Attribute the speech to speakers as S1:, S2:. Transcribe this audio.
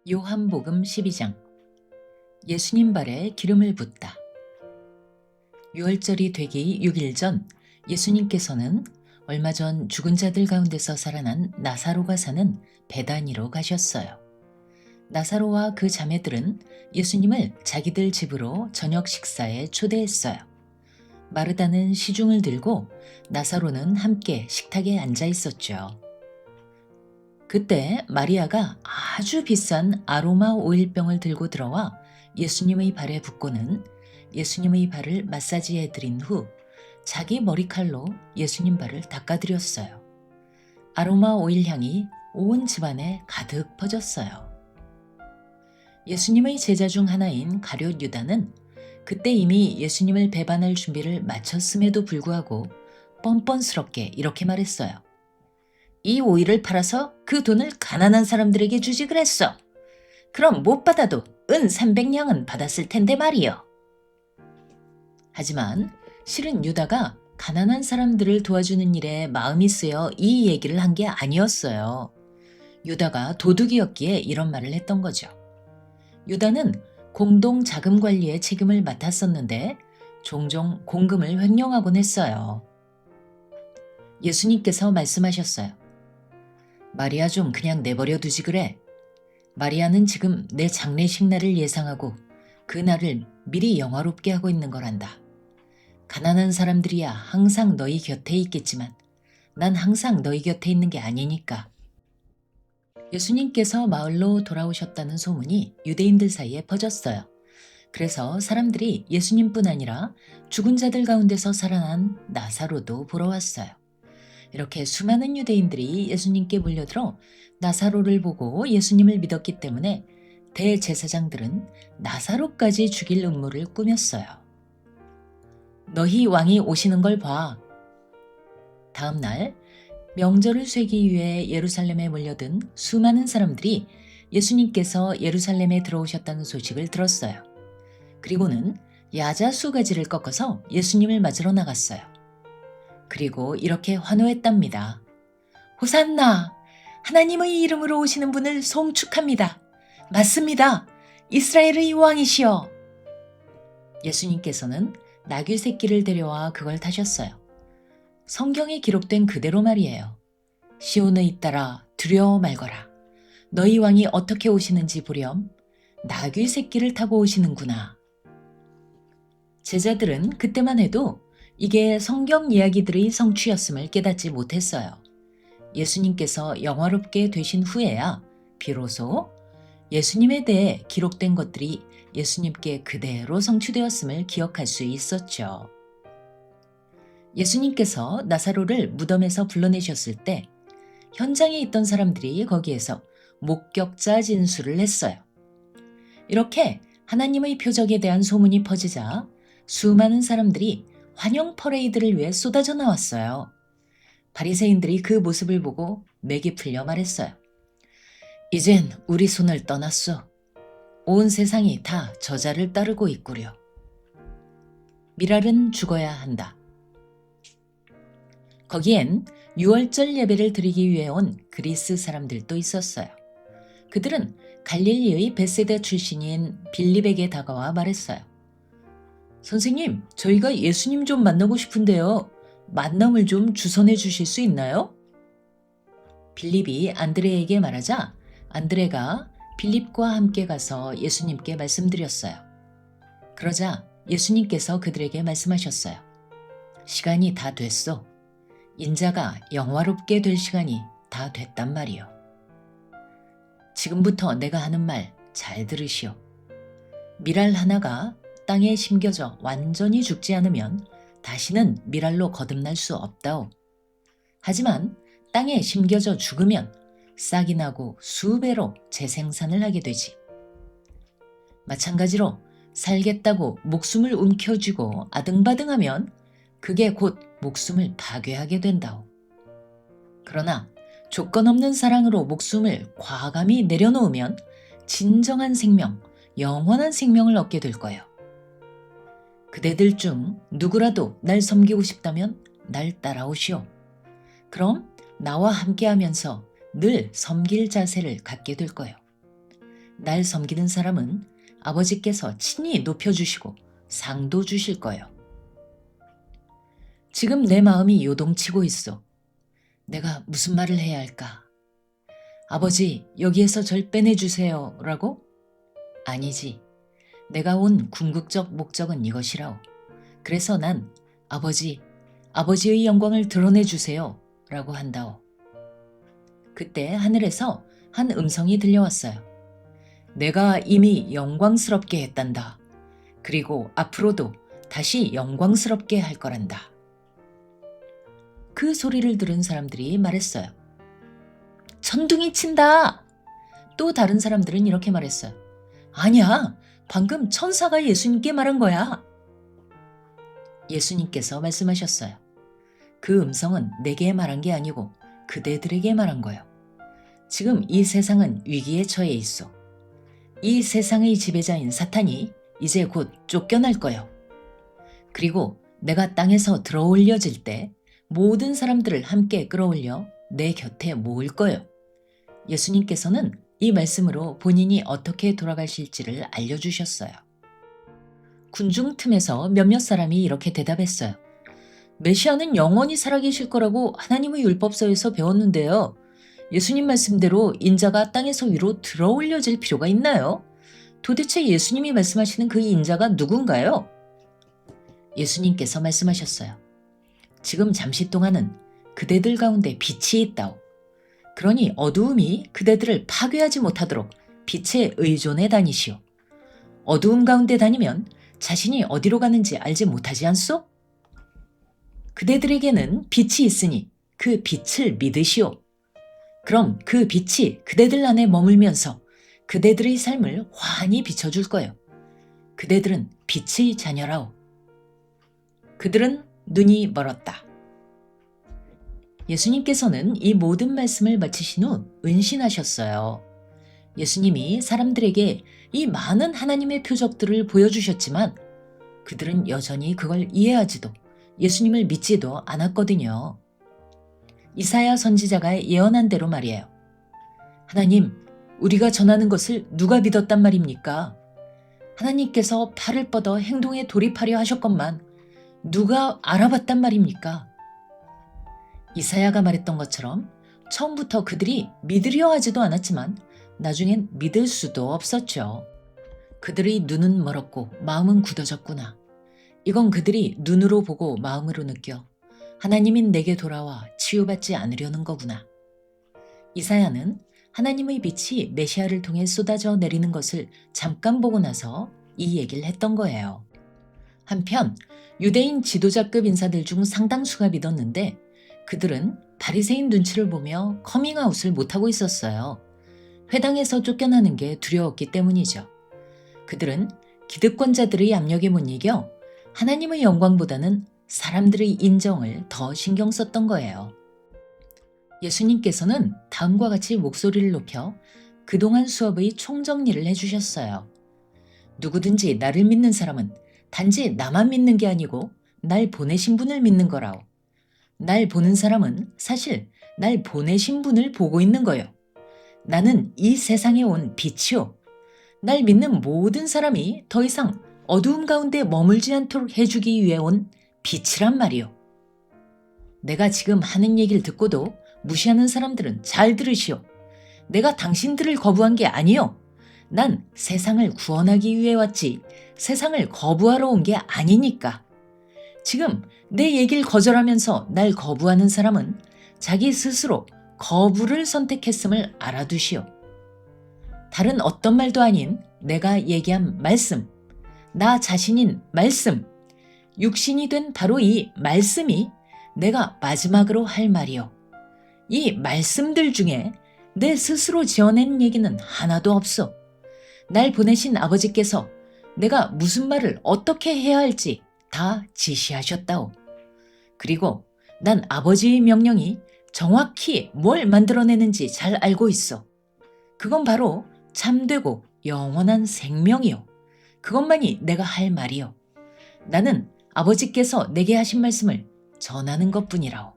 S1: 요한복음 12장. 예수님 발에 기름을 붓다. 유월절이 되기 6일 전 예수님께서는 얼마 전 죽은 자들 가운데서 살아난 나사로가 사는 베다니로 가셨어요. 나사로와 그 자매들은 예수님을 자기들 집으로 저녁 식사에 초대했어요. 마르다는 시중을 들고 나사로는 함께 식탁에 앉아 있었죠. 그때 마리아가 아주 비싼 아로마 오일병을 들고 들어와 예수님의 발에 붓고는 예수님의 발을 마사지해 드린 후 자기 머리칼로 예수님 발을 닦아드렸어요. 아로마 오일 향이 온 집안에 가득 퍼졌어요. 예수님의 제자 중 하나인 가룟 유다는 그때 이미 예수님을 배반할 준비를 마쳤음에도 불구하고 뻔뻔스럽게 이렇게 말했어요. 이 오일을 팔아서 그 돈을 가난한 사람들에게 주지 그랬어. 그럼 못 받아도 은 300냥은 받았을 텐데 말이요. 하지만 실은 유다가 가난한 사람들을 도와주는 일에 마음이 쓰여 이 얘기를 한 게 아니었어요. 유다가 도둑이었기에 이런 말을 했던 거죠. 유다는 공동 자금 관리의 책임을 맡았었는데 종종 공금을 횡령하곤 했어요. 예수님께서 말씀하셨어요. 마리아 좀 그냥 내버려 두지 그래. 마리아는 지금 내 장례식 날을 예상하고 그 날을 미리 영화롭게 하고 있는 거란다. 가난한 사람들이야 항상 너희 곁에 있겠지만 난 항상 너희 곁에 있는 게 아니니까. 예수님께서 마을로 돌아오셨다는 소문이 유대인들 사이에 퍼졌어요. 그래서 사람들이 예수님뿐 아니라 죽은 자들 가운데서 살아난 나사로도 보러 왔어요. 이렇게 수많은 유대인들이 예수님께 몰려들어 나사로를 보고 예수님을 믿었기 때문에 대제사장들은 나사로까지 죽일 음모를 꾸몄어요. 너희 왕이 오시는 걸 봐. 다음 날 명절을 쇠기 위해 예루살렘에 몰려든 수많은 사람들이 예수님께서 예루살렘에 들어오셨다는 소식을 들었어요. 그리고는 야자수 가지를 꺾어서 예수님을 맞으러 나갔어요. 그리고 이렇게 환호했답니다. 호산나! 하나님의 이름으로 오시는 분을 송축합니다. 맞습니다. 이스라엘의 왕이시여. 예수님께서는 나귀 새끼를 데려와 그걸 타셨어요. 성경에 기록된 그대로 말이에요. 시온의 딸아 두려워 말거라. 너희 왕이 어떻게 오시는지 보렴. 나귀 새끼를 타고 오시는구나. 제자들은 그때만 해도 이게 성경 이야기들의 성취였음을 깨닫지 못했어요. 예수님께서 영화롭게 되신 후에야 비로소 예수님에 대해 기록된 것들이 예수님께 그대로 성취되었음을 기억할 수 있었죠. 예수님께서 나사로를 무덤에서 불러내셨을 때 현장에 있던 사람들이 거기에서 목격자 진술을 했어요. 이렇게 하나님의 표적에 대한 소문이 퍼지자 수많은 사람들이 환영 퍼레이드를 위해 쏟아져 나왔어요. 바리새인들이 그 모습을 보고 맥이 풀려 말했어요. 이젠 우리 손을 떠났어. 온 세상이 다 저자를 따르고 있구려. 미랄은 죽어야 한다. 거기엔 유월절 예배를 드리기 위해 온 그리스 사람들도 있었어요. 그들은 갈릴리의 벳세다 출신인 빌립에게 다가와 말했어요. 선생님, 저희가 예수님 좀 만나고 싶은데요. 만남을 좀 주선해 주실 수 있나요? 빌립이 안드레에게 말하자 안드레가 빌립과 함께 가서 예수님께 말씀드렸어요. 그러자 예수님께서 그들에게 말씀하셨어요. 시간이 다 됐어. 인자가 영화롭게 될 시간이 다 됐단 말이요. 지금부터 내가 하는 말 잘 들으시오. 미랄 하나가 땅에 심겨져 완전히 죽지 않으면 다시는 미랄로 거듭날 수 없다오. 하지만 땅에 심겨져 죽으면 싹이 나고 수배로 재생산을 하게 되지. 마찬가지로 살겠다고 목숨을 움켜쥐고 아등바등하면 그게 곧 목숨을 파괴하게 된다오. 그러나 조건 없는 사랑으로 목숨을 과감히 내려놓으면 진정한 생명, 영원한 생명을 얻게 될 거예요. 그대들 중 누구라도 날 섬기고 싶다면 날 따라오시오. 그럼 나와 함께하면서 늘 섬길 자세를 갖게 될 거예요. 날 섬기는 사람은 아버지께서 친히 높여주시고 상도 주실 거예요. 지금 내 마음이 요동치고 있어. 내가 무슨 말을 해야 할까? 아버지, 여기에서 절 빼내주세요. 라고? 아니지. 내가 온 궁극적 목적은 이것이라오. 그래서 난 아버지, 아버지의 영광을 드러내주세요. 라고 한다오. 그때 하늘에서 한 음성이 들려왔어요. 내가 이미 영광스럽게 했단다. 그리고 앞으로도 다시 영광스럽게 할 거란다. 그 소리를 들은 사람들이 말했어요. 천둥이 친다! 또 다른 사람들은 이렇게 말했어요. 아니야, 방금 천사가 예수님께 말한 거야. 예수님께서 말씀하셨어요. 그 음성은 내게 말한 게 아니고 그대들에게 말한 거예요. 지금 이 세상은 위기에 처해 있어. 이 세상의 지배자인 사탄이 이제 곧 쫓겨날 거예요. 그리고 내가 땅에서 들어올려질 때 모든 사람들을 함께 끌어올려 내 곁에 모을 거예요. 예수님께서는 이 말씀으로 본인이 어떻게 돌아가실지를 알려주셨어요. 군중 틈에서 몇몇 사람이 이렇게 대답했어요. 메시아는 영원히 살아계실 거라고 하나님의 율법서에서 배웠는데요. 예수님 말씀대로 인자가 땅에서 위로 들어올려질 필요가 있나요? 도대체 예수님이 말씀하시는 그 인자가 누군가요? 예수님께서 말씀하셨어요. 지금 잠시 동안은 그대들 가운데 빛이 있다오. 그러니 어두움이 그대들을 파괴하지 못하도록 빛에 의존해 다니시오. 어두움 가운데 다니면 자신이 어디로 가는지 알지 못하지 않소? 그대들에게는 빛이 있으니 그 빛을 믿으시오. 그럼 그 빛이 그대들 안에 머물면서 그대들의 삶을 환히 비춰줄 거예요. 그대들은 빛의 자녀라오. 그들은 눈이 멀었다. 예수님께서는 이 모든 말씀을 마치신 후 은신하셨어요. 예수님이 사람들에게 이 많은 하나님의 표적들을 보여주셨지만 그들은 여전히 그걸 이해하지도 예수님을 믿지도 않았거든요. 이사야 선지자가 예언한 대로 말이에요. 하나님, 우리가 전하는 것을 누가 믿었단 말입니까? 하나님께서 팔을 뻗어 행동에 돌입하려 하셨건만 누가 알아봤단 말입니까? 이사야가 말했던 것처럼 처음부터 그들이 믿으려 하지도 않았지만 나중엔 믿을 수도 없었죠. 그들의 눈은 멀었고 마음은 굳어졌구나. 이건 그들이 눈으로 보고 마음으로 느껴 하나님인 내게 돌아와 치유받지 않으려는 거구나. 이사야는 하나님의 빛이 메시아를 통해 쏟아져 내리는 것을 잠깐 보고 나서 이 얘기를 했던 거예요. 한편 유대인 지도자급 인사들 중 상당수가 믿었는데 그들은 바리새인 눈치를 보며 커밍아웃을 못하고 있었어요. 회당에서 쫓겨나는 게 두려웠기 때문이죠. 그들은 기득권자들의 압력에 못 이겨 하나님의 영광보다는 사람들의 인정을 더 신경 썼던 거예요. 예수님께서는 다음과 같이 목소리를 높여 그동안 수업의 총정리를 해주셨어요. 누구든지 나를 믿는 사람은 단지 나만 믿는 게 아니고 날 보내신 분을 믿는 거라오. 날 보는 사람은 사실 날 보내신 분을 보고 있는 거예요. 나는 이 세상에 온 빛이요. 날 믿는 모든 사람이 더 이상 어두움 가운데 머물지 않도록 해주기 위해 온 빛이란 말이요. 내가 지금 하는 얘기를 듣고도 무시하는 사람들은 잘 들으시오. 내가 당신들을 거부한 게 아니요. 난 세상을 구원하기 위해 왔지 세상을 거부하러 온 게 아니니까. 지금 내 얘기를 거절하면서 날 거부하는 사람은 자기 스스로 거부를 선택했음을 알아두시오. 다른 어떤 말도 아닌 내가 얘기한 말씀, 나 자신인 말씀, 육신이 된 바로 이 말씀이 내가 마지막으로 할 말이요. 이 말씀들 중에 내 스스로 지어낸 얘기는 하나도 없어. 날 보내신 아버지께서 내가 무슨 말을 어떻게 해야 할지 다 지시하셨다오. 그리고 난 아버지의 명령이 정확히 뭘 만들어내는지 잘 알고 있어. 그건 바로 참되고 영원한 생명이요. 그것만이 내가 할 말이요. 나는 아버지께서 내게 하신 말씀을 전하는 것뿐이라오.